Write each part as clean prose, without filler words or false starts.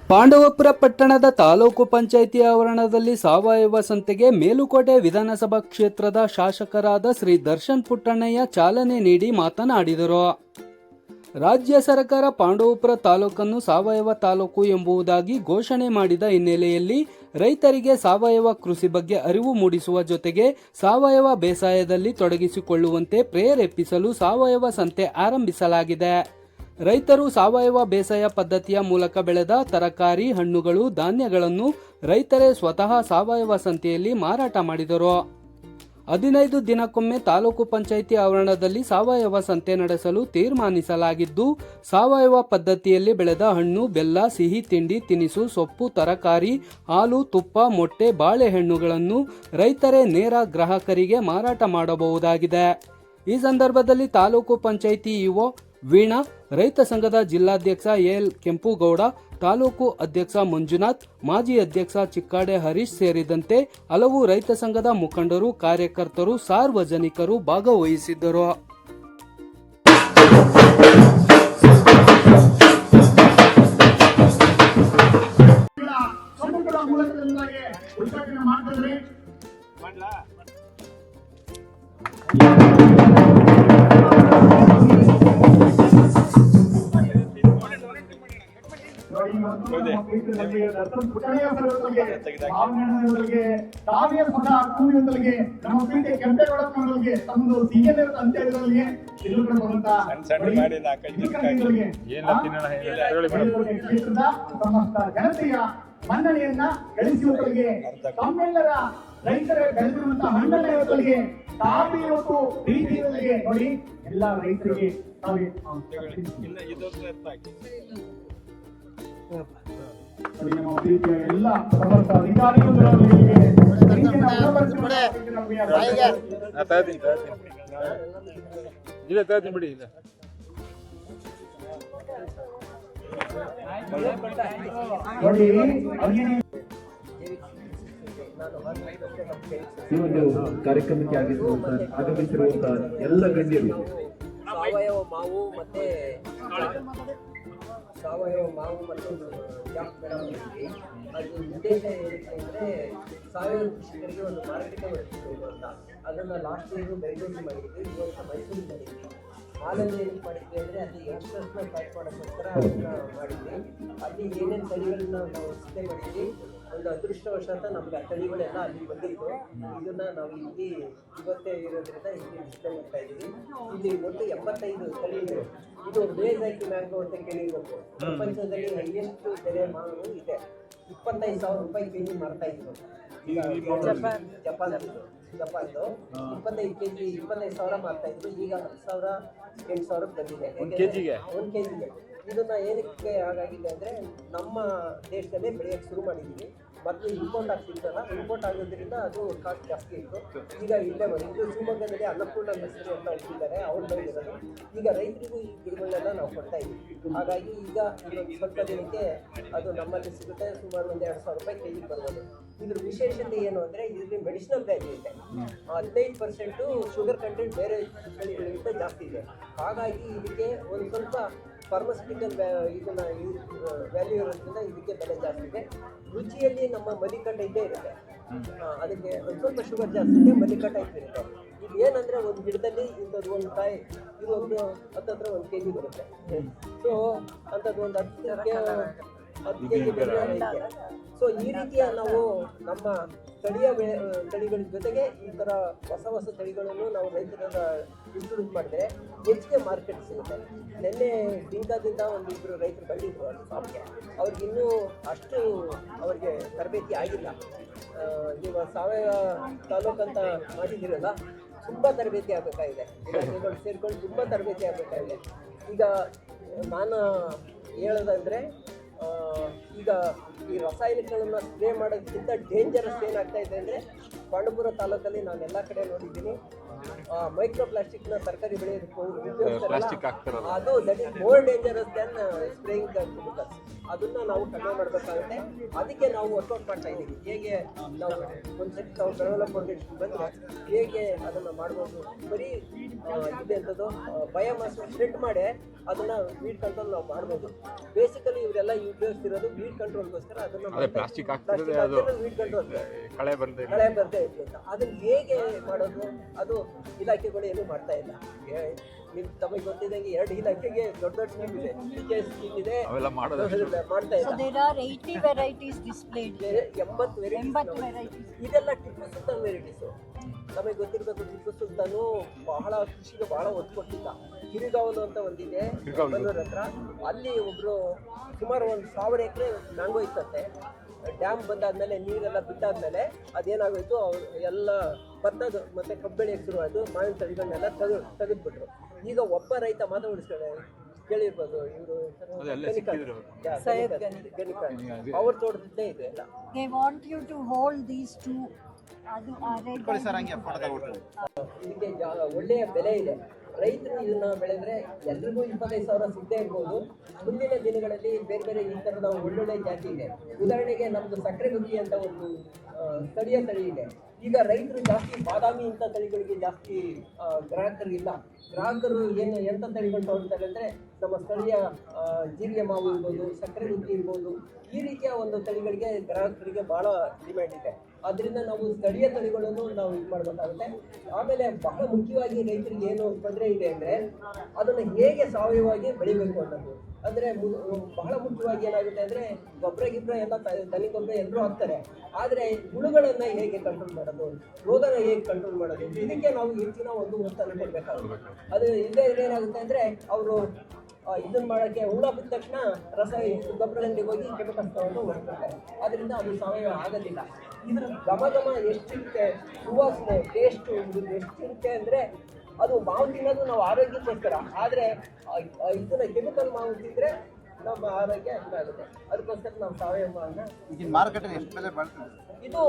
ಪಾಂಡವಪುರ ಪಟ್ಟಣದ ತಾಲೂಕು ಪಂಚಾಯಿತಿ ಆವರಣದಲ್ಲಿ ಸಾವಯವ ಸಂತೆಗೆ ಮೇಲುಕೋಟೆ ವಿಧಾನಸಭಾ ಕ್ಷೇತ್ರದ ಶಾಸಕರಾದ ಶ್ರೀ ದರ್ಶನ್ ಪುಟ್ಟಣ್ಣಯ್ಯ ಚಾಲನೆ ನೀಡಿ ಮಾತನಾಡಿದರು. ರಾಜ್ಯ ಸರ್ಕಾರ ಪಾಂಡವಪುರ ತಾಲೂಕನ್ನು ಸಾವಯವ ತಾಲೂಕು ಎಂಬುದಾಗಿ ಘೋಷಣೆ ಮಾಡಿದ ಹಿನ್ನೆಲೆಯಲ್ಲಿ ರೈತರಿಗೆ ಸಾವಯವ ಕೃಷಿ ಬಗ್ಗೆ ಅರಿವು ಮೂಡಿಸುವ ಜೊತೆಗೆ ಸಾವಯವ ಬೇಸಾಯದಲ್ಲಿ ತೊಡಗಿಸಿಕೊಳ್ಳುವಂತೆ ಪ್ರೇರೇಪಿಸಲು ಸಾವಯವ ಸಂತೆ ಆರಂಭಿಸಲಾಗಿದೆ. ರೈತರು ಸಾವಯವ ಬೇಸಾಯ ಪದ್ಧತಿಯ ಮೂಲಕ ಬೆಳೆದ ತರಕಾರಿ, ಹಣ್ಣುಗಳು, ಧಾನ್ಯಗಳನ್ನು ರೈತರೇ ಸ್ವತಃ ಸಾವಯವ ಸಂತೆಯಲ್ಲಿ ಮಾರಾಟ ಮಾಡಿದರು. 15 ದಿನಕ್ಕೊಮ್ಮೆ ತಾಲೂಕು ಪಂಚಾಯಿತಿ ಆವರಣದಲ್ಲಿ ಸಾವಯವ ಸಂತೆ ನಡೆಸಲು ತೀರ್ಮಾನಿಸಲಾಗಿದ್ದು, ಸಾವಯವ ಪದ್ಧತಿಯಲ್ಲಿ ಬೆಳೆದ ಹಣ್ಣು, ಬೆಲ್ಲ, ಸಿಹಿ ತಿಂಡಿ ತಿನಿಸು, ಸೊಪ್ಪು, ತರಕಾರಿ, ಹಾಲು, ತುಪ್ಪ, ಮೊಟ್ಟೆ, ಬಾಳೆಹಣ್ಣುಗಳನ್ನು ರೈತರೇ ನೇರ ಗ್ರಾಹಕರಿಗೆ ಮಾರಾಟ ಮಾಡಬಹುದಾಗಿದೆ. ಈ ಸಂದರ್ಭದಲ್ಲಿ ತಾಲೂಕು ಪಂಚಾಯಿತಿ ಇಒ ವೀಣಾ, ರೈತ ಸಂಘದ ಜಿಲ್ಲಾಧ್ಯಕ್ಷ ಎಲ್ ಕೆಂಪುಗೌಡ, ತಾಲೂಕು ಅಧ್ಯಕ್ಷ ಮಂಜುನಾಥ್, ಮಾಜಿ ಅಧ್ಯಕ್ಷ ಚಿಕ್ಕಾಡೆ ಹರೀಶ್ ಸೇರಿದಂತೆ ಹಲವು ರೈತ ಸಂಘದ ಮುಖಂಡರು, ಕಾರ್ಯಕರ್ತರು, ಸಾರ್ವಜನಿಕರು ಭಾಗವಹಿಸಿದ್ದರು. ದರ್ಶನ್ ಪುಟ್ಟಣ್ಣಯ್ಯ ಅವರಿಗೆ ನಮ್ಮ ಪ್ರೀತಿ ಕೆಂಪೇಗೌಡರಿಗೆ ತಮ್ಮದು ಸಿಎಲ್ ಅಂತ ಹೇಳಿದವರಿಗೆ ಸಮಸ್ತ ಜನತೆಯ ಮನ್ನಣೆಯನ್ನ ಗಳಿಸುವವರಿಗೆ, ತಮ್ಮೆಲ್ಲರ ರೈತರ ಬೆಳೆದಿರುವಂತಹ ಮಂಡಳಿಯವರಿಗೆ ತಾವೇ ಇವತ್ತು ಪ್ರೀತಿಯವರಿಗೆ ನೋಡಿ ಎಲ್ಲ ರೈತರಿಗೆ ನಮ್ಮ ಪ್ರೀತಿಯ ಎಲ್ಲ ಸಮಸ್ತ ಅಧಿಕಾರಿಗಳು ಈ ಒಂದು ಕಾರ್ಯಕ್ರಮಕ್ಕೆ ಆಗಮಿಸಿರುವಂತಹ ಎಲ್ಲ ಗಣ್ಯರು, ಸಾವಯವ ಮಾವು ಮತ್ತು ಜಾಮ್ ಬೆಳವಣಿಗೆ ಅದು ಉದ್ದೇಶ ಏನಕ್ಕೆ ಅಂದರೆ ಸಾವಯವ ಕೃಷಿಕರಿಗೆ ಒಂದು ಮಾರುಕಟ್ಟೆ ಒದಗಿಸಬೇಕು ಅಂತ. ಅದನ್ನು ಲಾಸ್ಟ್ ಇಯರು ಬೆಂಗಳೂರು ಮಾಡಿದ್ವಿ, ಈ ವರ್ಷ ಮೈಸೂರು ಮಾಡಿದ್ವಿ. ಹಾಲಲ್ಲಿ ಏನು ಮಾಡಿದ್ವಿ ಅಂದರೆ ಅಲ್ಲಿ ಯಂಗ್ಸ್ಟರ್ಸ್ನ ಪ್ಯಾಕ್ ಮಾಡೋಕ್ಕೋಸ್ಕರ ಅದನ್ನು ಮಾಡಿದ್ವಿ. ಅಲ್ಲಿ ಏನೇನು ತಳಿಗಳನ್ನ ನಾವು ಸಿದ್ಧೆ ಮಾಡಿದ್ವಿ. ಒಂದು ಅದೃಷ್ಟವಶಾತ್ ನಮ್ಗೆ ಆ ತಳಿಗಳೆಲ್ಲ ಅಲ್ಲಿ ಬಂದಿತ್ತು. ಇದನ್ನು ನಾವು ಇಲ್ಲಿ ಇವತ್ತೇ ಇರೋದ್ರಿಂದ ಇಲ್ಲಿ ಡಿಸ್ಪ್ಲೇ ಮಾಡ್ತಾ ಇದ್ದೀವಿ. ಇಲ್ಲಿ ಒಟ್ಟು 85 ತಳಿಗಳು. ಇದು ಮೇಜಾಕಿ ಮ್ಯಾಂಗೋ ಅಂತ ಕೇಳಿರ್ಬೇಕು. ಪ್ರಪಂಚದಲ್ಲಿ ಹೈಯೆಸ್ಟ್ ಬೆಲೆ ಮಾವು ಇದೆ. 25,000 ರೂಪಾಯಿ ಕೆಜಿ ಮಾರ್ತಾ ಇದ್ರು. ಜಪಾನ್ದು 25 ಕೆಜಿ 25,000 ಮಾರ್ತಾ ಇದ್ರು. ಈಗ 10,000 8,000 ಬಂದಿದೆ ಒಂದು ಕೆಜಿಗೆ. ಇದನ್ನ ಏನಕ್ಕೆ ಹಾಗಾಗಿದೆ ಅಂದರೆ ನಮ್ಮ ದೇಶದಲ್ಲೇ ಬೆಳೆಯೋಕ್ಕೆ ಶುರು ಮಾಡಿದ್ದೀವಿ. ಮತ್ತು ಇಂಪೋರ್ಟ್ ಆಗ್ತಿತ್ತಲ್ಲ, ಇಂಪೋರ್ಟ್ ಆಗೋದ್ರಿಂದ ಅದು ಕಾಸ್ಟ್ ಜಾಸ್ತಿ ಇತ್ತು. ಈಗ ಇಲ್ಲೇ ಬಂದಿದ್ದು ಶಿವಮೊಗ್ಗದಲ್ಲಿ ಅನ್ನಪೂರ್ಣ ಮೆಸರು ಅಂತ ಇಟ್ಟಿದ್ದಾರೆ, ಅವ್ರು ಬೆಳೆದಿರೋದು. ಈಗ ರೈತರಿಗೂ ಈ ಗಿಡಗಳನ್ನೆಲ್ಲ ನಾವು ಕೊಡ್ತಾ ಇದ್ದೀವಿ. ಹಾಗಾಗಿ ಈಗ ಇನ್ನೊಂದು ಸ್ವಲ್ಪ ದಿನಕ್ಕೆ ಅದು ನಮ್ಮಲ್ಲಿ ಸಿಗುತ್ತೆ. ಸುಮಾರು ಒಂದು 2,000 ರೂಪಾಯಿ ಕೆಜಿಗೆ ಬರ್ಬೋದು. ಇದ್ರ ವಿಶೇಷತೆ ಏನು ಅಂದರೆ ಇದರಲ್ಲಿ ಮೆಡಿಸಿನಲ್ ವ್ಯಾಲ್ಯೂ ಇದೆ. 15% ಶುಗರ್ ಕಂಟೆಂಟ್ ಬೇರೆ ತಳಿಗಳಿಗಿಂತ ಜಾಸ್ತಿ ಇದೆ. ಹಾಗಾಗಿ ಇದಕ್ಕೆ ಒಂದು ಸ್ವಲ್ಪ ಫಾರ್ಮಸ್ಯೂಟಿಕಲ್ ಇದನ್ನ ವ್ಯಾಲ್ಯೂ ಇರೋದ್ರಿಂದ ಇದಕ್ಕೆ ಬೆಲೆ ಜಾಸ್ತಿ ಇದೆ. ರುಚಿಯಲ್ಲಿ ನಮ್ಮ ಮಲ್ಲಿಕಟ್ ಇದ್ದೇ ಇರುತ್ತೆ. ಅದಕ್ಕೆ ಒಂದು ಸ್ವಲ್ಪ ಶುಗರ್ ಜಾಸ್ತಿ ಇದೆ, ಮಲ್ಲಿಕಟ್ ಇರುತ್ತೆ. ಇದು ಏನಂದರೆ ಒಂದು ಗಿಡದಲ್ಲಿ ಇಂಥದ್ದು ಒಂದು ಕಾಯಿ ಇದು ಒಂದು ಹತ್ತತ್ರ 1 ಕೆಜಿ ಬರುತ್ತೆ. ಸೊ ಅಂಥದ್ದು ಒಂದು 10 ಕೆಜಿ ಬೆಲೆ. ಸೊ ಈ ರೀತಿಯ ನಾವು ನಮ್ಮ ತಳಿಗಳ ಜೊತೆಗೆ ಈ ಥರ ಹೊಸ ತಳಿಗಳನ್ನು ನಾವು ರೈತರಿಂದ ಇಂಟ್ರೊಡ್ಯೂಸ್ ಮಾಡಿದ್ರೆ ಹೆಚ್ಚಿಗೆ ಮಾರ್ಕೆಟ್ ಸಿಗುತ್ತೆ. ನಿನ್ನೆ ಡಿಂಕಾದಿಂದ ಒಂದಿಬ್ಬರು ರೈತರು ಬಂದಿದ್ರು ಅಲ್ಲಿ ಶಾಪ್ಗೆ. ಅವ್ರಿಗಿನ್ನೂ ಅಷ್ಟು ಅವ್ರಿಗೆ ತರಬೇತಿ ಆಗಿಲ್ಲ. ನೀವು ಸಾವಯವ ತಾಲೂಕಂತ ಮಾಡಿದ್ದೀರಲ್ಲ, ತುಂಬ ತರಬೇತಿ ಆಗಬೇಕಾಗಿದೆ. ಇಲಾಖೆಗಳು ಸೇರ್ಕೊಂಡು ತುಂಬ ತರಬೇತಿ ಆಗಬೇಕಾಗಿದೆ. ಈಗ ನಾನು ಹೇಳೋದಂದರೆ ಈಗ ಈ ರಾಸಾಯನಿಕಗಳನ್ನು ಸ್ಪ್ರೇ ಮಾಡೋದಕ್ಕಿಂತ ಡೇಂಜರಸ್ ಏನಾಗ್ತಾ ಇದೆ ಅಂದರೆ ಪಾಂಡವಪುರ ತಾಲೂಕಲ್ಲಿ ನಾನು ಎಲ್ಲ ಕಡೆ ನೋಡಿದ್ದೀನಿ. ಮೈಕ್ರೋ ಪ್ಲಾಸ್ಟಿಕ್ ನ ತರಕಾರಿ ಬೆಳೆಯೋದಕ್ಕೆ ಅದು that is more dangerous than spraying chemicals. ಅದನ್ನ ನಾವು ಕಡಿಮೆ ಮಾಡಬೇಕಾಗುತ್ತೆ. ಅದಕ್ಕೆ ನಾವು ವರ್ಕೌಟ್ ಮಾಡ್ತಾ ಇದ್ದೀವಿ. ಹೇಗೆ ನಾವು ಒಂದ್ಸತಿ ನಾವು ಡೆವಲಪ್ ಮಾಡಬೇಕು ಬಂದ್ರೆ ಹೇಗೆ ಅದನ್ನ ಮಾಡ್ಬೋದು. ಬರೀ ಇದೆ ಅಂತದ್ದು ಬಯೋಮಾಸ್ ಸ್ಪ್ರೆಡ್ ಮಾಡಿ ಅದನ್ನ ವೀಡ್ ಕಂಟ್ರೋಲ್ ನಾವು ಮಾಡ್ಬೋದು. ಬೇಸಿಕಲಿ ಇವರೆಲ್ಲ ಉಪಯೋಗಿಸ್ತಿರೋದು ವೀಡ್ ಕಂಟ್ರೋಲ್ಗೋಸ್ಕರ. ಅದನ್ನ ಪ್ಲಾಸ್ಟಿಕ್ ವೀಡ್ ಕಂಟ್ರೋಲ್ ಕಳೆ ಬರ್ದೇ ಇರಲಿ ಅಂತ. ಅದನ್ನ ಹೇಗೆ ಮಾಡೋದು ಅದು ಇಲಾಖೆಗಳು ಏನು ಮಾಡ್ತಾ ಇಲ್ಲ. ತಮಗೆ ಗೊತ್ತಿದ್ದಂಗೆ 2 ಇಲಾಖೆಗೆ ದೊಡ್ಡ ಸ್ಕೀಮ್ ಇದೆ, ಸ್ಕೀಮ್ ಇದೆ, ಮಾಡ್ತಾ ಇಲ್ಲ. So there are 80 varieties displayed. 80 varieties. ಇದೆಲ್ಲ ಟಿಪ್ಪು ಸುಲ್ತಾನ್ ವೆರೈಟೀಸ್. ನಮಗೆ ಗೊತ್ತಿರಬೇಕು, ಟಿಪ್ಪು ಸುಲ್ತಾನು ಬಹಳ ಕೃಷಿಗೆ ಬಹಳ ಒತ್ತು ಕೊಟ್ಟಿದ್ದ. ಕಿರಿಗಾವಲು ಅಂತ ಒಂದಿದೆ ಬೆಂಗಳೂರು ಹತ್ರ. ಅಲ್ಲಿ ಒಬ್ರು ಸುಮಾರು 1,000 ಎಕರೆ ಮ್ಯಾಂಗೋ ಇತ್ತಂತೆ. ಡ್ಯಾಮ್ ಬಂದಾದ್ಮೇಲೆ ನೀರೆಲ್ಲ ಬಿಟ್ಟಾದ್ಮೇಲೆ ಅದೇನಾಗೋಯ್ತು, ಎಲ್ಲ ಭತ್ತದ ಮತ್ತೆ ಕಬ್ಬು ಬೆಳೆಯಕ್ಕೆ ಶುರು ಆಯಿತು. ಮಾವಿನ ತಳಿಗಳನ್ನೆಲ್ಲ ತೆಗೆದ್ಬಿಟ್ರು. ಈಗ ಒಬ್ಬ ರೈತ ಮಾತ್ರ ಉಳಿಸ್ಕೊಳ್ಳಿ ಕೇಳಿರ್ಬೋದು, ಇವರು ಅವ್ರ ತೋಟದಿದ್ದೇ ಇದೆ ಎಲ್ಲ. They want you to hold these two. ಅದು ಇದಕ್ಕೆ ಒಳ್ಳೆಯ ಬೆಲೆ ಇದೆ. ರೈತರು ಇದನ್ನ ಬೆಳೆದ್ರೆ ಎಲ್ರಿಗೂ 25,000 ಸಿಗದೆ ಇರ್ಬೋದು. ಮುಂದಿನ ದಿನಗಳಲ್ಲಿ ಬೇರೆ ಬೇರೆ ಈ ಥರದ ಒಳ್ಳೊಳ್ಳೆ ಜಾತಿ ಇದೆ. ಉದಾಹರಣೆಗೆ ನಮ್ದು ಸಕ್ಕರೆ ಗುಬ್ಬಿ ಅಂತ ಒಂದು ಸ್ಥಳೀಯ ತಳಿ ಇದೆ. ಈಗ ರೈತರು ಜಾಸ್ತಿ ಬಾದಾಮಿ ಇಂಥ ತಳಿಗಳಿಗೆ ಜಾಸ್ತಿ ಗ್ರಾಹಕರು ಇಲ್ಲ. ಗ್ರಾಹಕರು ಎಂಥ ತಳಿಗಳು ತಗೊಳ್ತಾರೆ ಅಂದರೆ ನಮ್ಮ ಸ್ಥಳೀಯ ಜೀರಿಗೆ ಮಾವು ಇರ್ಬೋದು, ಸಕ್ಕರೆ ಗುಬ್ಬಿ ಇರ್ಬೋದು, ಈ ರೀತಿಯ ಒಂದು ತಳಿಗಳಿಗೆ ಗ್ರಾಹಕರಿಗೆ ಭಾಳ ಡಿಮ್ಯಾಂಡ್ ಇದೆ. ಆದ್ದರಿಂದ ನಾವು ಸ್ಥಳೀಯ ತಳಿಗಳನ್ನು ನಾವು ಇದು ಮಾಡಬೇಕಾಗುತ್ತೆ. ಆಮೇಲೆ ಬಹಳ ಮುಖ್ಯವಾಗಿ ರೈತರಿಗೆ ಏನು ತೊಂದರೆ ಇದೆ ಅಂದರೆ ಅದನ್ನು ಹೇಗೆ ಸಾವಯವವಾಗಿ ಬೆಳಿಬೇಕು ಅನ್ನೋದು. ಅಂದರೆ ಬಹಳ ಮುಖ್ಯವಾಗಿ ಏನಾಗುತ್ತೆ ಅಂದರೆ ಗೊಬ್ಬರ ಎಲ್ಲ ದನಿ ಗೊಬ್ಬರ ಎಲ್ಲರೂ ಹಾಕ್ತಾರೆ. ಆದರೆ ಹುಳುಗಳನ್ನು ಹೇಗೆ ಕಂಟ್ರೋಲ್ ಮಾಡೋದು, ರೋಗನ ಹೇಗೆ ಕಂಟ್ರೋಲ್ ಮಾಡೋದು, ಇದಕ್ಕೆ ನಾವು ಹೆಚ್ಚಿನ ಒಂದು ಒತ್ತನ್ನು ಕೊಡಬೇಕಾಗುತ್ತೆ. ಅದು ಇಲ್ಲದೆ ಏನಾಗುತ್ತೆ ಅಂದರೆ ಅವರು ಇದನ್ನ ಮಾಡೋಕ್ಕೆ ಹುಳ ಬಿದ್ದ ತಕ್ಷಣ ಗೊಬ್ಬರ ಅಂಗಡಿಗೆ ಹೋಗಿ ಕೆಮಿಕಲ್ಸ್ ತಗೊಂಡು ಹೊರಡ್ತಾರೆ. ಅದರಿಂದ ಅದು ಸಾವಯವ ಆಗೋದಿಲ್ಲ. ಇದ್ರ ಘಮ ಎಷ್ಟಿರುತ್ತೆ, ಸುವಾಸನೆ, ಟೇಸ್ಟು ಎಷ್ಟಿರುತ್ತೆ ಅಂದರೆ ಅದು ಮಾವು ತಿನ್ನೋದು ನಾವು ಆರೋಗ್ಯಕ್ಕೋಸ್ಕರ. ಆದರೆ ಇದನ್ನ ಕೆಮಿಕಲ್ ಮಾವು ತಿಂದರೆ ನಮ್ಮ ಆರೋಗ್ಯ ಇದಾಗುತ್ತೆ. ಅದಕ್ಕೋಸ್ಕರ ನಾವು ಸಾವಯವ ಮಾವನ್ನ ಈಗಿನ ಮಾರುಕಟ್ಟೆ ಎಷ್ಟು ಬೆಲೆ ಬಾಳ್ತದೆ? ಇದು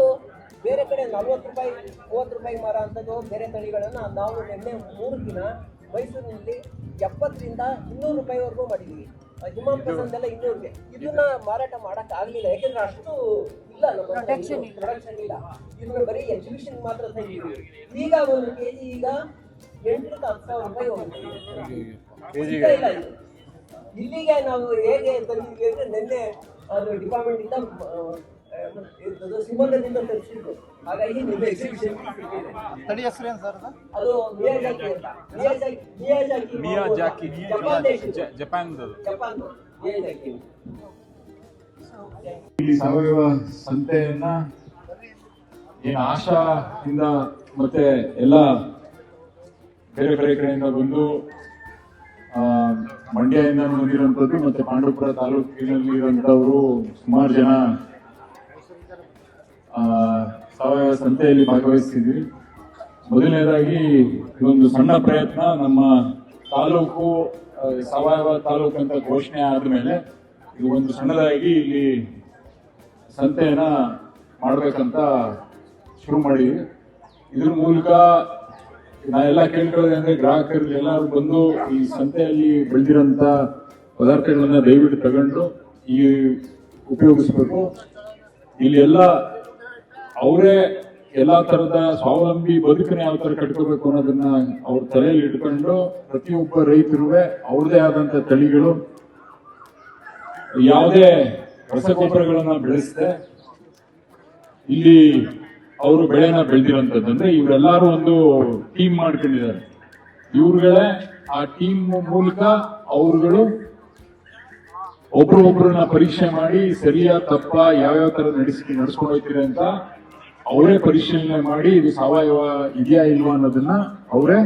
ಬೇರೆ ಕಡೆ 40 ರೂಪಾಯಿ 30 ರೂಪಾಯಿಗೆ ಮಾರೋ ಅಂಥದ್ದು ಬೇರೆ ತಳಿಗಳನ್ನು ನಾವು ನಿನ್ನೆ 3 ದಿನ ಮೈಸೂರಿನಲ್ಲಿ 70 ರಿಂದ 200 ರೂಪಾಯಿವರೆಗೂ ಮಾಡಿದ್ದೀವಿ. ಹಿಮಾಂಪಸಂದೆಲ್ಲ 200ಗೆ. ಇದನ್ನ ಮಾರಾಟ ಮಾಡಕ್ ಆಗ್ಲಿಲ್ಲ, ಯಾಕೆಂದ್ರೆ ಅಷ್ಟು ಇಲ್ಲ, ನಮ್ಮ ಪ್ರೊಡಕ್ಷನ್ ಇಲ್ಲ. ಇದನ್ನ ಬರೀ ಎಕ್ಸಿಬಿಷನ್ ಮಾತ್ರ ತಂದಿದ್ದೀವಿ. ಈಗ 1 ಕೆಜಿ ಈಗ 8,000 ರಿಂದ 10,000 ರೂಪಾಯಿ ಹೋಗ್ತಿದೆ. ಇಲ್ಲಿಗೆ ನಾವು ಹೇಗೆ ತಂದಿದ್ವಿ ಅಂದ್ರೆ ನಿನ್ನೆ ಅದು ಡಿಪಾರ್ಟ್ಮೆಂಟ್ ಇಂದ ಶಿವಮೊಗ್ಗದಿಂದ ತರಿಸಿದ್ರು. ಹಾಗಾಗಿ ನಿನ್ನೆ ಎಕ್ಸಿಬಿಷನ್ ತಳಿ ಹೆಸರೇನು ಸರ್? ಅದು ಮಿಯಾಜಾಕಿ ಅಂತ. Miyazaki Japan Miyazaki. ಇಲ್ಲಿ ಸಾವಯವ ಸಂತೆಯನ್ನ ಏನು ಆಶಾದಿಂದ ಮತ್ತೆ ಎಲ್ಲ ಬೇರೆ ಬೇರೆ ಕಡೆಯಿಂದ ಬಂದು ಮಂಡ್ಯದಿಂದ ಬಂದಿರುವಂತದ್ದು ಮತ್ತೆ ಪಾಂಡವಪುರ ತಾಲೂಕಿನಲ್ಲಿ ಇರುವಂತವರು ಸುಮಾರು ಜನ ಸಾವಯವ ಸಂತೆಯಲ್ಲಿ ಭಾಗವಹಿಸಿದ್ವಿ. ಮೊದಲನೇದಾಗಿ ಇದೊಂದು ಸಣ್ಣ ಪ್ರಯತ್ನ. ನಮ್ಮ ತಾಲೂಕು ಸಾವಯವ ತಾಲೂಕು ಅಂತ ಘೋಷಣೆ ಆದ್ಮೇಲೆ ಇದು ಒಂದು ಸಣ್ಣದಾಗಿ ಇಲ್ಲಿ ಸಂತೆಯನ್ನ ಮಾಡ್ಬೇಕಂತ ಶುರು ಮಾಡಿದ್ವಿ. ಇದ್ರ ಮೂಲಕ ನಾವೆಲ್ಲ ಕೇಳ್ಕೊಳ್ಳೋದು ಅಂದ್ರೆ ಗ್ರಾಹಕರು ಎಲ್ಲರೂ ಬಂದು ಈ ಸಂತೆಯಲ್ಲಿ ಬೆಳೆದಿರೋಂಥ ಪದಾರ್ಥಗಳನ್ನ ದಯವಿಟ್ಟು ತಗೊಂಡು ಈ ಉಪಯೋಗಿಸ್ಬೇಕು. ಇಲ್ಲಿ ಎಲ್ಲ ಅವರೇ ಎಲ್ಲಾ ತರದ ಸ್ವಾವಲಂಬಿ ಬದುಕನ್ನ ಯಾವ ತರ ಕಟ್ಕೋಬೇಕು ಅನ್ನೋದನ್ನ ಅವ್ರ ತಲೆಯಲ್ಲಿ ಇಟ್ಕೊಂಡು ಪ್ರತಿಯೊಬ್ಬ ರೈತರು ಅವ್ರದೇ ಆದಂತ ತಳಿಗಳು, ಯಾವುದೇ ರಸಗೊಬ್ಬರಗಳನ್ನ ಬೆಳೆಸದೆ ಇಲ್ಲಿ ಅವರು ಬೆಳೆನ ಬೆಳೆದಿರೋಂಥದ್ದು. ಅಂದ್ರೆ ಇವರೆಲ್ಲರೂ ಒಂದು ಟೀಮ್ ಮಾಡ್ಕೊಂಡಿದ್ದಾರೆ. ಇವ್ರುಗಳೇ ಆ ಟೀಮ್ ಮೂಲಕ ಅವ್ರುಗಳು ಒಬ್ರನ್ನ ಪರೀಕ್ಷೆ ಮಾಡಿ ಸರಿಯಾ ತಪ್ಪ ಯಾವ್ಯಾವ ತರ ನಡ್ಸ್ಕೊಂಡು ಹೋಗ್ತೀರಿ ಅಂತ ಅವರೇ ಪರಿಶೀಲನೆ ಮಾಡಿ ಇದು ಸಾವಯವ ಇದೆಯಾ ಇಲ್ವಾ ಅನ್ನೋದನ್ನ ಅವರೇ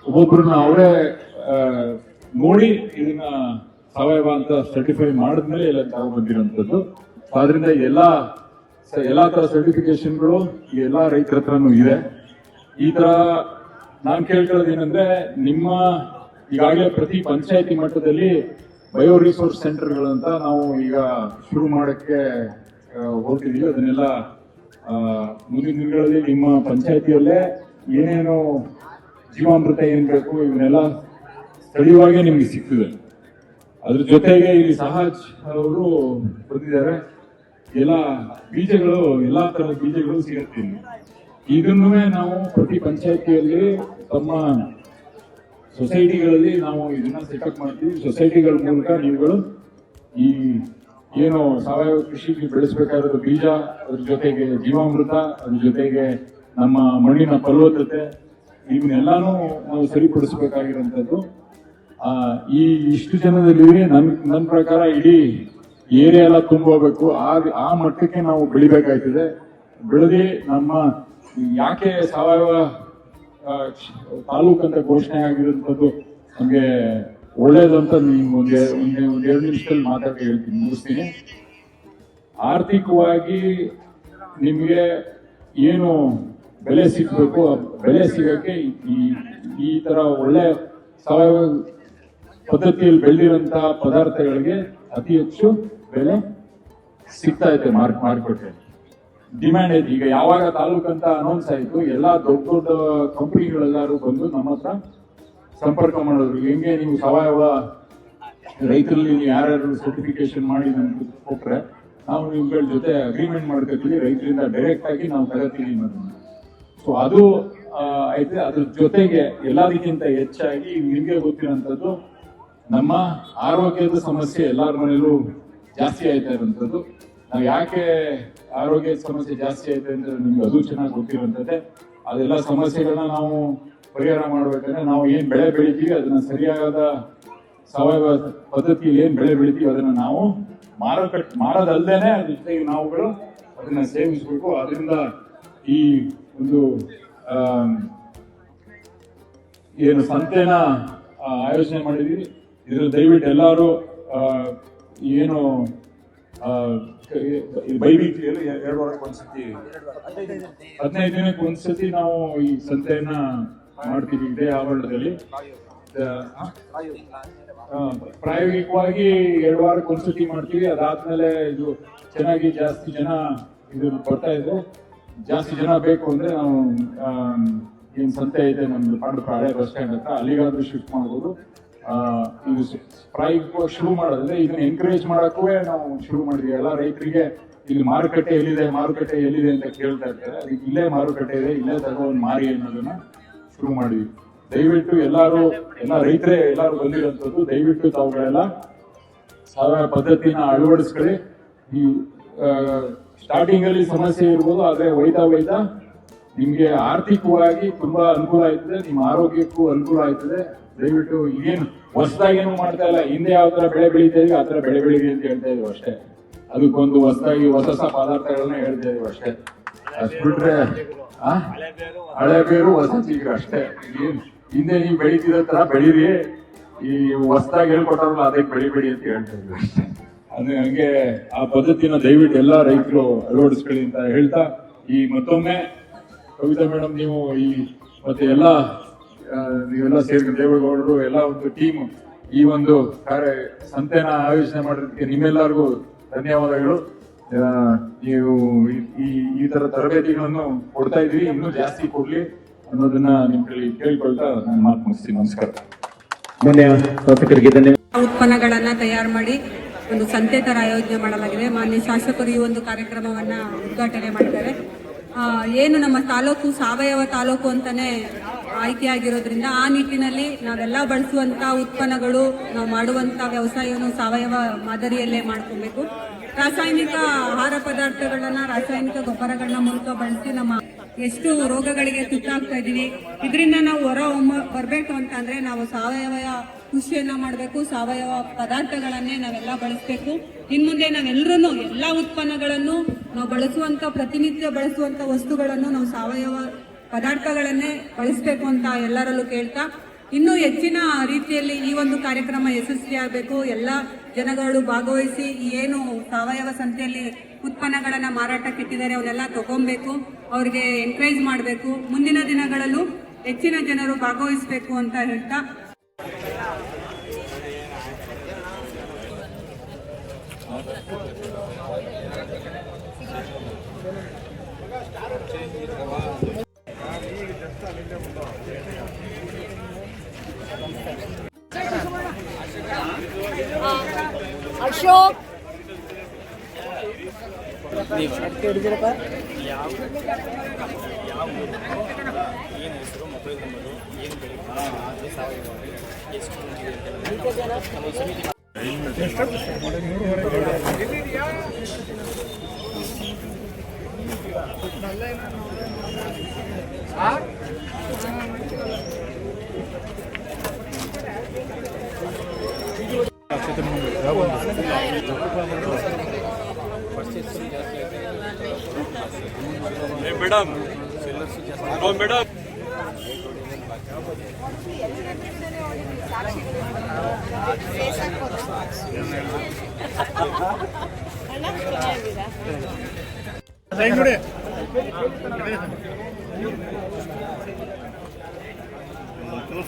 ಒಬ್ಬೊಬ್ರನ್ನ ಅವರೇ ನೋಡಿ ಇದನ್ನ ಸಾವಯವ ಅಂತ ಸರ್ಟಿಫೈ ಮಾಡಿದ್ಮೇಲೆ ಎಲ್ಲ ತಗೊಂಡ್ಬಂದಿರೋಂಥದ್ದು. ಆದ್ರಿಂದ ಎಲ್ಲಾ ತರ ಸರ್ಟಿಫಿಕೇಶನ್ಗಳು ಎಲ್ಲಾ ರೈತರ ಹತ್ರನೂ ಇದೆ. ಈ ತರ ನಾನ್ ಕೇಳ್ಕೊಳ್ಳೋದು ಏನಂದ್ರೆ, ನಿಮ್ಮ ಈಗಾಗಲೇ ಪ್ರತಿ ಪಂಚಾಯತಿ ಮಟ್ಟದಲ್ಲಿ ಬಯೋ ರಿಸೋರ್ಸ್ ಸೆಂಟರ್ಗಳಂತ ನಾವು ಈಗ ಶುರು ಮಾಡಕ್ಕೆ ಹೊರಟಿದೀವಿ. ಅದನ್ನೆಲ್ಲ ಮುಂದಿನ ದಿನಗಳಲ್ಲಿ ನಿಮ್ಮ ಪಂಚಾಯತಿಯಲ್ಲೇ ಏನೇನು ಜೀವಾಮೃತ ಏನ್ ಬೇಕು ಇವನ್ನೆಲ್ಲ ಸ್ಥಳೀಯವಾಗಿ ನಿಮ್ಗೆ ಸಿಗ್ತದೆ. ಅದ್ರ ಜೊತೆಗೆ ಇಲ್ಲಿ ಸಹಜ್ ಅವರು ಬಂದಿದ್ದಾರೆ, ಎಲ್ಲ ಬೀಜಗಳು, ಎಲ್ಲಾ ತರದ ಬೀಜಗಳು ಸಿಗುತ್ತೆ. ಇದನ್ನು ನಾವು ಪ್ರತಿ ಪಂಚಾಯತಿಯಲ್ಲಿ ತಮ್ಮ ಸೊಸೈಟಿಗಳಲ್ಲಿ ನಾವು ಇದನ್ನ ಸೆಟಪ್ ಮಾಡ್ತೀವಿ. ಸೊಸೈಟಿಗಳ ಮೂಲಕ ನೀವುಗಳು ಈ ಏನು ಸಾವಯವ ಕೃಷಿಗೆ ಬೆಳೆಸಬೇಕಾದ ಬೀಜ, ಅದ್ರ ಜೊತೆಗೆ ಜೀವಾಮೃತ, ಅದ್ರ ಜೊತೆಗೆ ನಮ್ಮ ಮಣ್ಣಿನ ಫಲವತ್ತತೆ, ಇವನ್ನೆಲ್ಲಾನು ನಾವು ಸರಿಪಡಿಸಬೇಕಾಗಿರುವಂತದ್ದು. ಈ ಇಷ್ಟು ಜನದಲ್ಲಿ ನನ್ನ ಪ್ರಕಾರ ಇಡೀ ಏರಿಯಾ ಎಲ್ಲ ತುಂಬೋಬೇಕು. ಆ ಮಟ್ಟಕ್ಕೆ ನಾವು ಬೆಳಿಬೇಕಾಯ್ತದೆ. ಬೆಳೆದಿ ನಮ್ಮ ಯಾಕೆ ಸಾವಯವ ತಾಲೂಕು ಅಂತ ಘೋಷಣೆ ಆಗಿರುವಂತದ್ದು ನಮ್ಗೆ ಒಳ್ಳೇದಂತ ನೀವು ಒಂದ್ 2 ನಿಮಿಷದಲ್ಲಿ ಮಾತಾಡಿ ಹೇಳ್ತೀನಿ, ಮುಗಿಸ್ತೀನಿ. ಆರ್ಥಿಕವಾಗಿ ನಿಮ್ಗೆ ಏನು ಬೆಲೆ ಸಿಗ್ಬೇಕು, ಬೆಲೆ ಸಿಗಕ್ಕೆ ಈ ತರ ಒಳ್ಳೆ ಸಾವಯವ ಪದ್ಧತಿಯಲ್ಲಿ ಬೆಳೆದಿರುವಂತ ಪದಾರ್ಥಗಳಿಗೆ ಅತಿ ಹೆಚ್ಚು ಬೆಲೆ ಸಿಗ್ತಾ ಇದೆ ಮಾರುಕಟ್ಟೆ. ಡಿಮ್ಯಾಂಡ್ ಐತಿ. ಈಗ ಯಾವಾಗ ತಾಲೂಕು ಅಂತ ಅನೌನ್ಸ್ ಆಯ್ತು, ಎಲ್ಲಾ ದೊಡ್ಡ ದೊಡ್ಡ ಕಂಪನಿಗಳೆಲ್ಲರೂ ಬಂದು ನಮ್ಮ ಹತ್ರ ಸಂಪರ್ಕ ಮಾಡೋರು. ಹೆಂಗೆ ನೀವು ಸಾವಯವ ರೈತರಲ್ಲಿ ನೀವು ಯಾರ್ಯಾರು ಸರ್ಟಿಫಿಕೇಶನ್ ಮಾಡಿ ನಮ್ಗೆ ಕೊಟ್ರೆ ನಾವು ನಿಮ್ಗಳ ಜೊತೆ ಅಗ್ರಿಮೆಂಟ್ ಮಾಡ್ಕೊತೀವಿ, ರೈತರಿಂದ ಡೈರೆಕ್ಟ್ ಆಗಿ ನಾವು ತಗೋತೀವಿ ಅನ್ನೋದನ್ನ. ಸೊ ಅದು ಐತೆ. ಅದ್ರ ಜೊತೆಗೆ ಎಲ್ಲದಕ್ಕಿಂತ ಹೆಚ್ಚಾಗಿ ನಿಮ್ಗೆ ಗೊತ್ತಿರೋಂಥದ್ದು ನಮ್ಮ ಆರೋಗ್ಯದ ಸಮಸ್ಯೆ ಎಲ್ಲಾರ ಮನೇಲೂ ಜಾಸ್ತಿ ಆಯ್ತಾ ಇರುವಂತದ್ದು. ನಾವು ಯಾಕೆ ಆರೋಗ್ಯದ ಸಮಸ್ಯೆ ಜಾಸ್ತಿ ಆಯ್ತು ಅಂದ್ರೆ ನಿಮ್ಗೆ ಅದು ಚೆನ್ನಾಗಿ ಗೊತ್ತಿರುವಂತದ್ದೇ. ಅದೆಲ್ಲ ಸಮಸ್ಯೆಗಳನ್ನ ನಾವು ಪರಿಹಾರ ಮಾಡ್ಬೇಕಂದ್ರೆ ನಾವು ಏನ್ ಬೆಳೆ ಬೆಳಿತೀವಿ ಅದನ್ನ ಸರಿಯಾದ ಸಾವಯವ ಪದ್ಧತಿಯಲ್ಲಿ ಏನ್ ಬೆಳೆ ಬೆಳಿತೀವಿ ಅದನ್ನ ನಾವು ಮಾರೋದಲ್ದೇನೆ ಅದ್ರ ಜೊತೆಗೆ ನಾವುಗಳು ಅದನ್ನ ಸೇವಿಸಬೇಕು. ಅದರಿಂದ ಈ ಒಂದು ಏನು ಸಂತೆನ ಆಯೋಜನೆ ಮಾಡಿದ್ವಿ. ಇದ್ರಲ್ಲಿ ದಯವಿಟ್ಟು ಎಲ್ಲರೂ ಏನು ಬೈವೀಕ್ಲಿಯಲ್ಲಿ 2 ವಾರಕ್ಕೆ ಒಂದ್ಸತಿ 15 ದಿನಕ್ಕೆ ಒಂದ್ಸತಿ ನಾವು ಈ ಸಂತೆಯನ್ನ ಮಾಡ್ತೀವಿ ಇದೇ ಆವರಣದಲ್ಲಿ. ಪ್ರಾಯೋಗಿಕವಾಗಿ 2 ವಾರಕ್ಕೆ ಒಂದ್ಸತಿ ಮಾಡ್ತೀವಿ. ಅದಾದ್ಮೇಲೆ ಇದು ಚೆನ್ನಾಗಿ ಜಾಸ್ತಿ ಜನ ಇದು ಬರ್ತಾ ಇದೆ. ಜಾಸ್ತಿ ಜನ ಬೇಕು ಅಂದ್ರೆ ನಾವು ಏನ್ ಸಂತೆ ಇದೆ ನಮ್ದು ಪಾಂಡುಪುರ ಹಳೆ ಬಸ್ ಸ್ಟ್ಯಾಂಡ್ ಹತ್ರ, ಅಲ್ಲಿಗಾದ್ರೂ ಶಿಫ್ಟ್ ಮಾಡ್ಬೋದು. ಇದು ಪ್ರಾಯೋಗಿಕವಾಗಿ ಶುರು ಮಾಡೋದ್ರೆ ಇದನ್ನ ಎಂಕರೇಜ್ ಮಾಡಕ್ಕೂ ನಾವು ಶುರು ಮಾಡಿದ್ವಿ. ಎಲ್ಲ ರೈತರಿಗೆ ಇಲ್ಲಿ ಮಾರುಕಟ್ಟೆ ಎಲ್ಲಿದೆ ಅಂತ ಕೇಳ್ತಾ ಇರ್ತಾರೆ. ಅದಕ್ಕೆ ಇಲ್ಲೇ ಮಾರುಕಟ್ಟೆ ಇದೆ, ಇಲ್ಲೇ ತಗೊಂಡು ಮಾರಿ ಅನ್ನೋದನ್ನ ಶುರು ಮಾಡಿದ್ವಿ. ದಯವಿಟ್ಟು ಎಲ್ಲ ರೈತರೇ ಎಲ್ಲರೂ ಬಂದಿರೋಂಥದ್ದು. ದಯವಿಟ್ಟು ತಾವುಗಳೆಲ್ಲ ಸಾವಯವ ಪದ್ಧತಿನ ಅಳವಡಿಸ್ಕೊಳ್ಳಿ. ಈ ಸ್ಟಾರ್ಟಿಂಗ್ ಅಲ್ಲಿ ಸಮಸ್ಯೆ ಇರ್ಬೋದು, ಆದ್ರೆ ಒಯ್ತಾ ನಿಮ್ಗೆ ಆರ್ಥಿಕವಾಗಿ ತುಂಬಾ ಅನುಕೂಲ ಆಯ್ತದೆ, ನಿಮ್ಮ ಆರೋಗ್ಯಕ್ಕೂ ಅನುಕೂಲ ಆಯ್ತದೆ. ದಯವಿಟ್ಟು ಈಗೇನು ಹೊಸದಾಗೇನು ಮಾಡ್ತಾ ಇಲ್ಲ. ಹಿಂದೆ ಯಾವ ತರ ಬೆಳೆ ಬೆಳೀತಾ ಇದೀವಿ ಆ ತರ ಬೆಳೆ ಬೆಳೀರಿ ಅಂತ ಹೇಳ್ತಾ ಇದೀವಿ ಅಷ್ಟೇ. ಅದಕ್ಕೊಂದು ಹೊಸದಾಗಿ ಹೊಸ ಪದಾರ್ಥಗಳನ್ನ ಹೇಳ್ತಾ ಇದೀವಿ ಅಷ್ಟೇ. ಅಷ್ಟು ಬಿಟ್ರೆ ಹಳೆ ಬೇರು ಹೊಸ ಚಿಗುರು ಅಷ್ಟೇ. ಹಿಂದೆ ನೀವು ಬೆಳೀತಿರೋ ತರ ಬೆಳೀರಿ, ಈ ಹೊಸದಾಗಿ ಹೇಳ್ಕೊಟ್ರಲ್ಲ ಅದಕ್ಕೆ ಬೆಳಿಬೇಡಿ ಅಂತ ಹೇಳ್ತಾ ಇದೀವಿ ಅಷ್ಟೇ. ಅದು ಹಂಗೆ ಆ ಪದ್ಧತಿನ ದಯವಿಟ್ಟು ಎಲ್ಲ ರೈತರು ಅಳವಡಿಸ್ಕೊಳ್ಳಿ ಅಂತ ಹೇಳ್ತಾ, ಈ ಮತ್ತೊಮ್ಮೆ ಕವಿತಾ ಮೇಡಮ್ ನೀವು ಮತ್ತೆ ನೀವೆಲ್ಲ ಸೇರಿ ದೇವೇಗೌಡರು ಎಲ್ಲ ಒಂದು ಟೀಮ್ ಈ ಒಂದು ಸಂತೆನ ಆಯೋಜನೆ ಮಾಡೋದಕ್ಕೆ ನಿಮ್ಮೆಲ್ಲರಿಗೂ ಧನ್ಯವಾದಗಳು. ನೀವು ಈ ತರ ತರಬೇತಿಗಳನ್ನು ಕೊಡ್ತಾ ಇದ್ರಿ, ಇನ್ನೂ ಜಾಸ್ತಿ ಕೊಡ್ಲಿ ಅನ್ನೋದನ್ನ ನಿಮ್ ಕೇಳ್ಕೊಳ್ತಾ ನಾನು ಮಾತು ಮುಗಿಸ್ತೀನಿ. ನಮಸ್ಕಾರ. ಉತ್ಪನ್ನಗಳನ್ನ ತಯಾರು ಮಾಡಿ ಒಂದು ಸಂತೆ ತರ ಆಯೋಜನೆ ಮಾಡಲಾಗಿದೆ. ಮಾನ್ಯ ಶಾಸಕರು ಈ ಒಂದು ಕಾರ್ಯಕ್ರಮವನ್ನ ಉದ್ಘಾಟನೆ ಮಾಡಿದ್ದಾರೆ. ಏನು ನಮ್ಮ ತಾಲೂಕು ಸಾವಯವ ತಾಲೂಕು ಅಂತಾನೆ ಆಯ್ಕೆಯಾಗಿರೋದ್ರಿಂದ ಆ ನಿಟ್ಟಿನಲ್ಲಿ ನಾವೆಲ್ಲ ಬಳಸುವಂತ ಉತ್ಪನ್ನಗಳು, ನಾವು ಮಾಡುವಂತ ವ್ಯವಸಾಯವನ್ನು ಸಾವಯವ ಮಾದರಿಯಲ್ಲೇ ಮಾಡ್ಕೊಬೇಕು. ರಾಸಾಯನಿಕ ಆಹಾರ ಪದಾರ್ಥಗಳನ್ನ, ರಾಸಾಯನಿಕ ಗೊಬ್ಬರಗಳನ್ನ ಮೂಲಕ ಬಳಸಿ ನಮ್ಮ ಎಷ್ಟು ರೋಗಗಳಿಗೆ ತುತ್ತಾಗ್ತಾ ಇದೀವಿ. ಇದರಿಂದ ನಾವು ಬರಬೇಕು ಅಂತಂದ್ರೆ ನಾವು ಸಾವಯವ ಕೃಷಿಯನ್ನ ಮಾಡಬೇಕು, ಸಾವಯವ ಪದಾರ್ಥಗಳನ್ನೇ ನಾವೆಲ್ಲ ಬಳಸಬೇಕು. ಇನ್ಮುಂದೆ ನಾವೆಲ್ಲರೂ ಎಲ್ಲ ಉತ್ಪನ್ನಗಳನ್ನು ನಾವು ಬಳಸುವಂತ, ಪ್ರತಿನಿತ್ಯ ಬಳಸುವಂತ ವಸ್ತುಗಳನ್ನು ನಾವು ಸಾವಯವ ಪದಾರ್ಥಗಳನ್ನೇ ಬಳಸಬೇಕು ಅಂತ ಎಲ್ಲರಲ್ಲೂ ಕೇಳ್ತಾ, ಇನ್ನೂ ಹೆಚ್ಚಿನ ರೀತಿಯಲ್ಲಿ ಈ ಒಂದು ಕಾರ್ಯಕ್ರಮ ಯಶಸ್ವಿಯಾಗಬೇಕು. ಎಲ್ಲ ಜನಗಳು ಭಾಗವಹಿಸಿ ಏನು ಸಾವಯವ ಸಂತೆಯಲ್ಲಿ ಉತ್ಪನ್ನಗಳನ್ನ ಮಾರಾಟಕ್ಕೆ ಇಟ್ಟಿದ್ದಾರೆ ಅವನ್ನೆಲ್ಲ ತಗೊಬೇಕು, ಅವ್ರಿಗೆ ಎನ್ಕರೇಜ್ ಮಾಡಬೇಕು. ಮುಂದಿನ ದಿನಗಳಲ್ಲೂ ಹೆಚ್ಚಿನ ಜನರು ಭಾಗವಹಿಸಬೇಕು ಅಂತ ಹೇಳ್ತಾ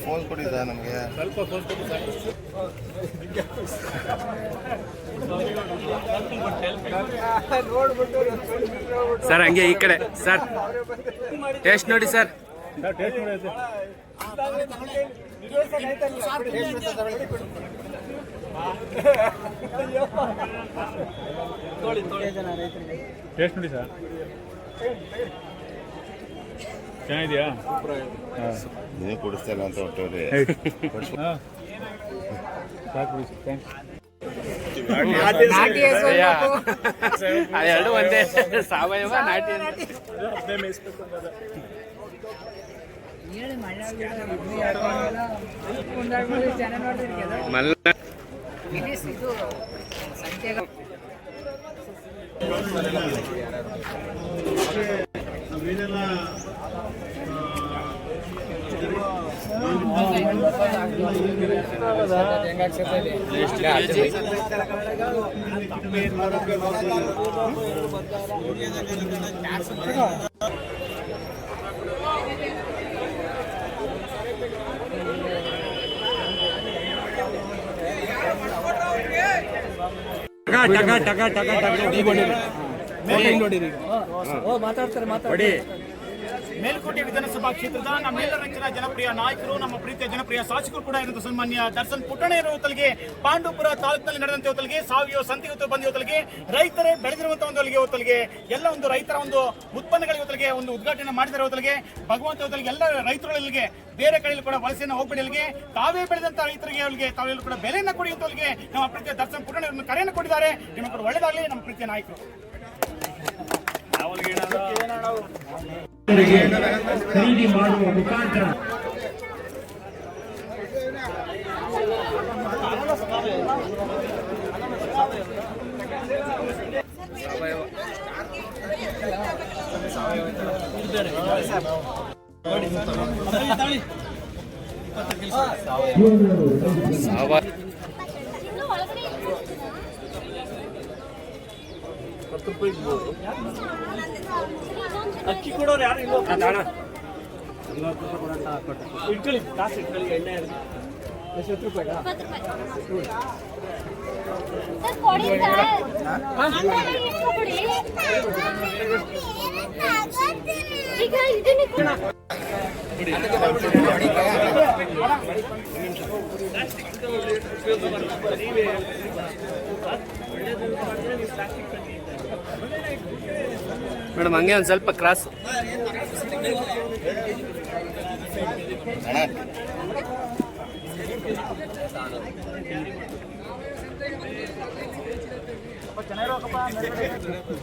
ಫೋನ್ ಕೊಡಿ ಸರ್ ನಮಗೆ ಸ್ವಲ್ಪ ಫೋನ್ ಕೊಡಿ ಸರ್ ಹಂಗೆ ಈ ಕಡೆ ಸರ್ ಟೇಸ್ಟ್ ನೋಡಿ ಸರ್. ಟೇಸ್ಟ್ ನೋಡಿ ಸರ್, ಚೆನ್ನಾಗಿದೆಯಾ? ನೀವೇ ಕೊಡಿಸ್ತಾ ಇಲ್ಲ ಅಂತ ಹೊಟ್ಟೆ ಎರಡು ಒಂದೇ, ಸಾವಯವ ನಾಟಿ ಮಲ್ಲ ಮೇಲುಕೋಟೆ ವಿಧಾನಸಭಾ ಕ್ಷೇತ್ರದ ನಮ್ಮೆಲ್ಲರ ಜನಪ್ರಿಯ ನಾಯಕರು, ನಮ್ಮ ಪ್ರೀತಿಯ ಜನಪ್ರಿಯ ಶಾಸಕರು ಕೂಡ ಇರುವಂತಹ ಸನ್ಮಾನ್ಯ ದರ್ಶನ್ ಪುಟ್ಟಣ್ಣಯ್ಯ ಹೊತ್ತಲಿಗೆ ಪಾಂಡವಪುರ ತಾಲೂಕಿನಲ್ಲಿ ನಡೆದಂತೆ ಹೊತ್ತಲಿಗೆ ಸಾವಯವ ಸಂತೆ ಬಂದ ಹೊತ್ತಲಿಗೆ ರೈತರೇ ಬೆಳೆದಿರುವಂತಹ ಒಂದು ಹೊತ್ತಲಿಗೆ ಎಲ್ಲ ಒಂದು ರೈತರ ಒಂದು ಉತ್ಪನ್ನಗಳ ಹೊತ್ತಲಿಗೆ ಒಂದು ಉದ್ಘಾಟನೆ ಮಾಡಿದರೆ ಹೊತ್ತಲಿಗೆ ಭಗವಂತ ಹೊತ್ತಲಿಗೆ ಎಲ್ಲ ರೈತರುಗಳಿಗೆ ಬೇರೆ ಕಡೆಯಲ್ಲಿ ಕೂಡ ವಲಸೆಯನ್ನು ಹೋಗ್ಬಿಡಲಿಗೆ ತಾವೇ ಬೆಳೆದಂತ ರೈತರಿಗೆ ಅವರಿಗೆ ತಾವೆಲ್ಲರೂ ಕೂಡ ಬೆಲೆಯನ್ನು ಕೊಡಿ ಅಂತ ನಮ್ಮ ಪ್ರೀತಿಯ ದರ್ಶನ್ ಪುಟ್ಟಣ್ಣಯ್ಯ ಕರೆಯನ್ನು ಕೊಟ್ಟಿದ್ದಾರೆ. ನಿಮಗೆ ಕೂಡ ಒಳ್ಳೆಯದಾಗಲಿ ನಮ್ಮ ಪ್ರೀತಿಯ ನಾಯಕರು. ಖರೀದಿ ಮಾಡುವ ಮುಖಾಂತರ ಅಕ್ಕಿ ಕೊಡೋರು ಯಾರು ಇಲ್ಲ, ಇಟ್ಕೊಳ್ಳಿ ಕಾಸು ಇಟ್ಕೊಳ್ಳಿ, ಎಣ್ಣೆ ಎಷ್ಟು ರೂಪಾಯಿ ಮೇಡಮ್ ಹಂಗೆ ಒಂದು ಸ್ವಲ್ಪ ಕ್ರಾಸ್.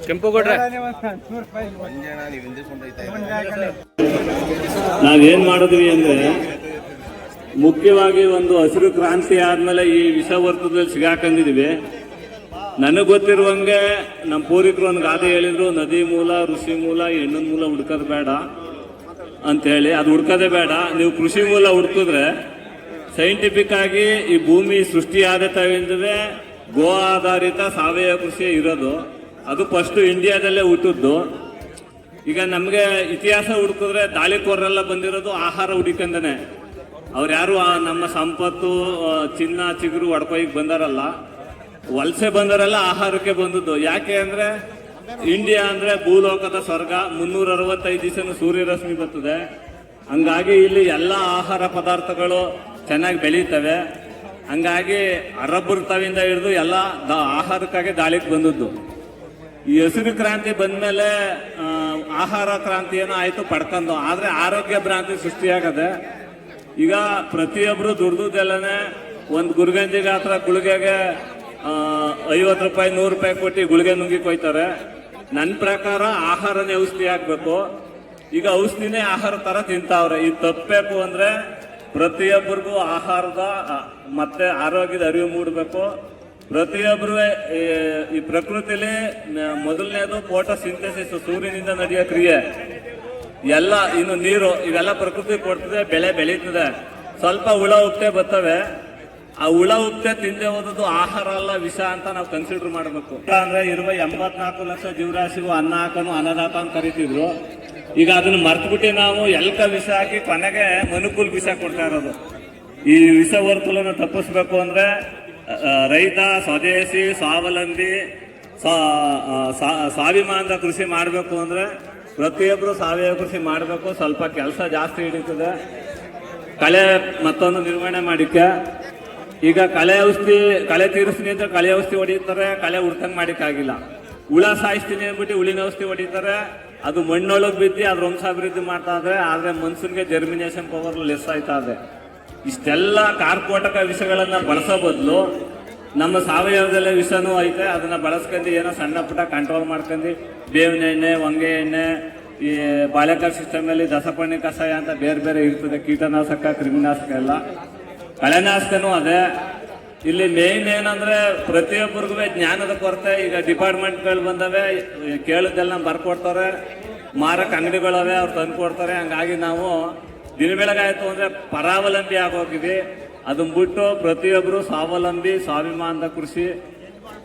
ಕೆಂಪುಗೌಡ್ರೆ ನಾವೇನ್ ಮಾಡಿದ್ವಿ ಅಂದ್ರೆ, ಮುಖ್ಯವಾಗಿ ಒಂದು ಹಸಿರು ಕ್ರಾಂತಿ ಆದ್ಮೇಲೆ ಈ ವಿಷವರ್ತದಲ್ಲಿ ಸಿಗಾಕೊಂಡಿದೀವಿ. ನನಗೆ ಗೊತ್ತಿರುವಂಗೆ ನಮ್ಮ ಪೂರ್ವಿಕರು ಒಂದು ಗಾದೆ ಹೇಳಿದ್ರು, ನದಿ ಮೂಲ, ಋಷಿ ಮೂಲ, ಹೆಣ್ಣಿನ ಮೂಲ ಹುಡ್ಕೋದು ಬೇಡ ಅಂತ ಹೇಳಿ. ಅದು ಹುಡ್ಕೋದೇ ಬೇಡ. ನೀವು ಕೃಷಿ ಮೂಲ ಹುಡ್ಕಿದ್ರೆ ಸೈಂಟಿಫಿಕ್ ಆಗಿ ಈ ಭೂಮಿ ಸೃಷ್ಟಿಯಾದ ತವಿಂದವೇ ಗೋ ಆಧಾರಿತ ಸಾವಯವ ಕೃಷಿ ಇರೋದು. ಅದು ಫಸ್ಟ್ ಇಂಡಿಯಾದಲ್ಲೇ ಹುಟ್ಟಿದ್ದು. ಈಗ ನಮಗೆ ಇತಿಹಾಸ ಹುಡುಕಿದ್ರೆ ದಾಳಿಕೋರರೆಲ್ಲ ಬಂದಿರೋದು ಆಹಾರ ಹುಡುಕಂದನೆ. ಅವ್ರು ಯಾರು ನಮ್ಮ ಸಂಪತ್ತು, ಚಿನ್ನ, ಚಿಗುರು ಹೊಡ್ಕೊಯ್ಗೆ ಬಂದಾರಲ್ಲ, ವಲಸೆ ಬಂದವರೆಲ್ಲ ಆಹಾರಕ್ಕೆ ಬಂದದ್ದು. ಯಾಕೆ ಅಂದ್ರೆ ಇಂಡಿಯಾ ಅಂದ್ರೆ ಭೂಲೋಕದ ಸ್ವರ್ಗ. 365 ದಿವಸನೂ ಸೂರ್ಯರಶ್ಮಿ ಬರ್ತದೆ. ಹಂಗಾಗಿ ಇಲ್ಲಿ ಎಲ್ಲ ಆಹಾರ ಪದಾರ್ಥಗಳು ಚೆನ್ನಾಗಿ ಬೆಳೀತವೆ. ಹಂಗಾಗಿ ಅರಬ್ಬರ ತವಿಂದ ಹಿಡಿದು ಎಲ್ಲ ಆಹಾರಕ್ಕಾಗಿ ದಾಳಿಗೆ ಬಂದದ್ದು. ಈ ಹಸಿರು ಕ್ರಾಂತಿ ಬಂದ್ಮೇಲೆ ಆಹಾರ ಕ್ರಾಂತಿ ಏನೋ ಆಯ್ತು ಪಡ್ಕೊಂಡು, ಆದ್ರೆ ಆರೋಗ್ಯ ಭ್ರಾಂತಿ ಸೃಷ್ಟಿಯಾಗದೆ. ಈಗ ಪ್ರತಿಯೊಬ್ರು ದುಡ್ದೆಲ್ಲನೆ ಒಂದು ಗುರುಗಂಜಿ ಗಾತ್ರ ಗುಳಿಗೆಗೆ 50 ರೂಪಾಯಿ 100 ರೂಪಾಯಿ ಕೊಟ್ಟು ಗುಳಿಗೆ ನುಂಗಿ ಕೊಯ್ತಾರೆ. ನನ್ನ ಪ್ರಕಾರ ಆಹಾರನೇ ಔಷಧಿ ಆಗ್ಬೇಕು. ಈಗ ಔಷಧಿನೇ ಆಹಾರ ತರ ತಿಂತಾವ್ರೆ. ಇದು ತಪ್ಪಬೇಕು ಅಂದ್ರೆ ಪ್ರತಿಯೊಬ್ಬರಿಗೂ ಆಹಾರದ ಮತ್ತೆ ಆರೋಗ್ಯದ ಅರಿವು ಮೂಡಬೇಕು. ಪ್ರತಿಯೊಬ್ಬರು ಈ ಪ್ರಕೃತಿಲಿ ಮೊದಲನೇದು ಫೋಟೋಸಿಂಥೆಸಿಸ್, ಸೂರ್ಯನಿಂದ ನಡೆಯೋ ಕ್ರಿಯೆ ಎಲ್ಲ, ಇನ್ನು ನೀರು, ಇವೆಲ್ಲ ಪ್ರಕೃತಿ ಕೊಡ್ತದೆ, ಬೆಳೆ ಬೆಳೀತದೆ. ಸ್ವಲ್ಪ ಹುಳ ಉಪ್ತೆ ಬರ್ತವೆ, ಆ ಹುಳ ಉಪ್ತೆ ತಿಂದೆ ಹೋದದ್ದು ಆಹಾರ ಅಲ್ಲ ವಿಷ ಅಂತ ನಾವು ಕನ್ಸಿಡರ್ ಮಾಡಬೇಕು. ಅಂದ್ರೆ ಇರುವ 84 ಲಕ್ಷ ಜೀವರಾಶಿಗೂ ಅನ್ನ ಹಾಕನು ಅನ್ನದಾತ ಅಂತ ಕರಿತಿದ್ರು. ಈಗ ಅದನ್ನ ಮರ್ತ್ಬಿಟ್ಟು ನಾವು ಎಲ್ಕ ವಿಷ ಹಾಕಿ ಕೊನೆಗೆ ಮನುಕುಲ್ ವಿಷ ಕೊಡ್ತಾ ಇರೋದು. ಈ ವಿಷ ವರ್ತುಲನ್ನು ತಪ್ಪಿಸ್ಬೇಕು ಅಂದ್ರೆ ರೈತ ಸ್ವದೇಶಿ ಸ್ವಾವಲಂಬಿ ಸ್ವಾಭಿಮಾನದ ಕೃಷಿ ಮಾಡಬೇಕು ಅಂದ್ರೆ ಪ್ರತಿಯೊಬ್ಬರು ಸಾವಯವ ಕೃಷಿ ಮಾಡಬೇಕು. ಸ್ವಲ್ಪ ಕೆಲಸ ಜಾಸ್ತಿ ಹಿಡಿತದೆ. ಕಳೆ ಮತ್ತೊಂದು ನಿರ್ವಹಣೆ ಮಾಡಿಕ್ಕೆ ಈಗ ಕಳೆ ತೀರಿಸ್ತೀನಿ ಅಂತ ಕಳೆ ಔಷಧಿ ಹೊಡಿತಾರೆ, ಕಳೆ ಹುಡ್ಕಂಗ್ ಮಾಡಿಕ್ಕಾಗಿಲ್ಲ. ಹುಳ ಸಾಯಿಸ್ತೀನಿ ಅಂದ್ಬಿಟ್ಟು ಹುಳಿನ ಔಷಧಿ ಹೊಡಿತಾರೆ, ಅದು ಮಣ್ಣೊಳಗೆ ಬಿದ್ದು ಅದ್ರ ವಂಶಾಭಿವೃದ್ಧಿ ಮಾಡ್ತಾ ಇದ್ರೆ, ಆದ್ರೆ ಮನುಷ್ಯನಿಗೆ ಜರ್ಮಿನೇಷನ್ ಪವರ್ ಲೆಸ್ ಆಯ್ತಾ ಇದೆ. ಇಷ್ಟೆಲ್ಲ ಕಾರ್ಕೋಟಕ ವಿಷಗಳನ್ನ ಬಳಸೋ ಬದಲು ನಮ್ಮ ಸಾವಯವದಲ್ಲೇ ವಿಷನೂ ಐತೆ, ಅದನ್ನ ಬಳಸ್ಕೊಂಡು ಏನೋ ಸಣ್ಣ ಪುಟ್ಟ ಕಂಟ್ರೋಲ್ ಮಾಡ್ಕೊಂಡು ಬೇವಿನ ಎಣ್ಣೆ, ಹೊಂಗೆ ಎಣ್ಣೆ, ಈ ಬಾಳೆಕಾಯಿ ಸಿಸ್ಟಮ್ ಅಲ್ಲಿ ದಸಪಣಿ ಕಷಾಯ ಅಂತ ಬೇರೆ ಬೇರೆ ಇರ್ತದೆ, ಕೀಟನಾಶಕ ಕ್ರಿಮಿನಾಶಕ ಎಲ್ಲ, ಕಳೆನಾಶಕನೂ ಅದೇ. ಇಲ್ಲಿ ಮೇನ್ ಏನಂದ್ರೆ ಪ್ರತಿಯೊಬ್ಬರಿಗೂ ಜ್ಞಾನದ ಕೊರತೆ. ಈಗ ಡಿಪಾರ್ಟ್ಮೆಂಟ್ಗಳು ಬಂದವೆ, ಕೇಳಿದ್ದೆಲ್ಲ ಬರ್ಕೊಡ್ತಾರೆ, ಮಾರಕ್ ಅಂಗಡಿಗಳವೆ, ಅವ್ರು ತಂದು ಕೊಡ್ತಾರೆ. ಹಂಗಾಗಿ ನಾವು ದಿನ ಬೆಳಗಾಯ್ತು ಅಂದ್ರೆ ಪರಾವಲಂಬಿ ಆಗೋಗಿದ್ವಿ. ಅದನ್ನ ಬಿಟ್ಟು ಪ್ರತಿಯೊಬ್ಬರು ಸ್ವಾವಲಂಬಿ ಸ್ವಾಭಿಮಾನದ ಕೃಷಿ.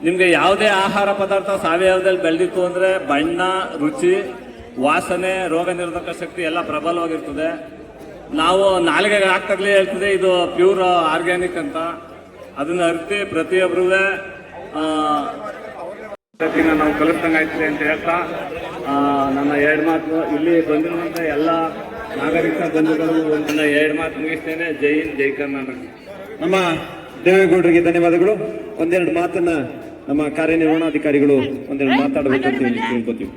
ನಿಮ್ಗೆ ಯಾವುದೇ ಆಹಾರ ಪದಾರ್ಥ ಸಾವಯವದಲ್ಲಿ ಬೆಳೆದಿತ್ತು ಅಂದ್ರೆ ಬಣ್ಣ, ರುಚಿ, ವಾಸನೆ, ರೋಗ ನಿರೋಧಕ ಶಕ್ತಿ ಎಲ್ಲ ಪ್ರಬಲವಾಗಿರ್ತದೆ. ನಾವು ನಾಲಿಗೆಗೆ ಹಾಕ್ತಾಗ್ಲೇ ಹೇಳ್ತದೆ ಇದು ಪ್ಯೂರ್ ಆರ್ಗ್ಯಾನಿಕ್ ಅಂತ. ಅದನ್ನ ಅರಿತು ಪ್ರತಿಯೊಬ್ಬರೂ ನಾವು ಕಲಿಸ್ದಂಗೆ ಆಯ್ತದೆ ಅಂತ ಹೇಳ್ತಾ ನನ್ನ 2 ಮಾತು ಇಲ್ಲಿ ಬಂದಿರುವಂತ ಎಲ್ಲ ನಾಗರಿಕ ಬಂಧುಗಳು ನನ್ನ 2 ಮಾತು ಮುಗಿಸ್ತೇನೆ. ಜೈ ಹಿಂದ್, ಜೈ ಕರ್ನಾಟಕ. ನಮ್ಮ ದೇವೇಗೌಡರಿಗೆ ಧನ್ಯವಾದಗಳು. ಒಂದೆರಡು ಮಾತನ್ನ ನಮ್ಮ ಕಾರ್ಯನಿರ್ವಹಣಾಧಿಕಾರಿಗಳು ಒಂದೆರಡು ಮಾತಾಡಬೇಕು ಅಂತ ಕೇಳ್ಕೊತೀವಿ.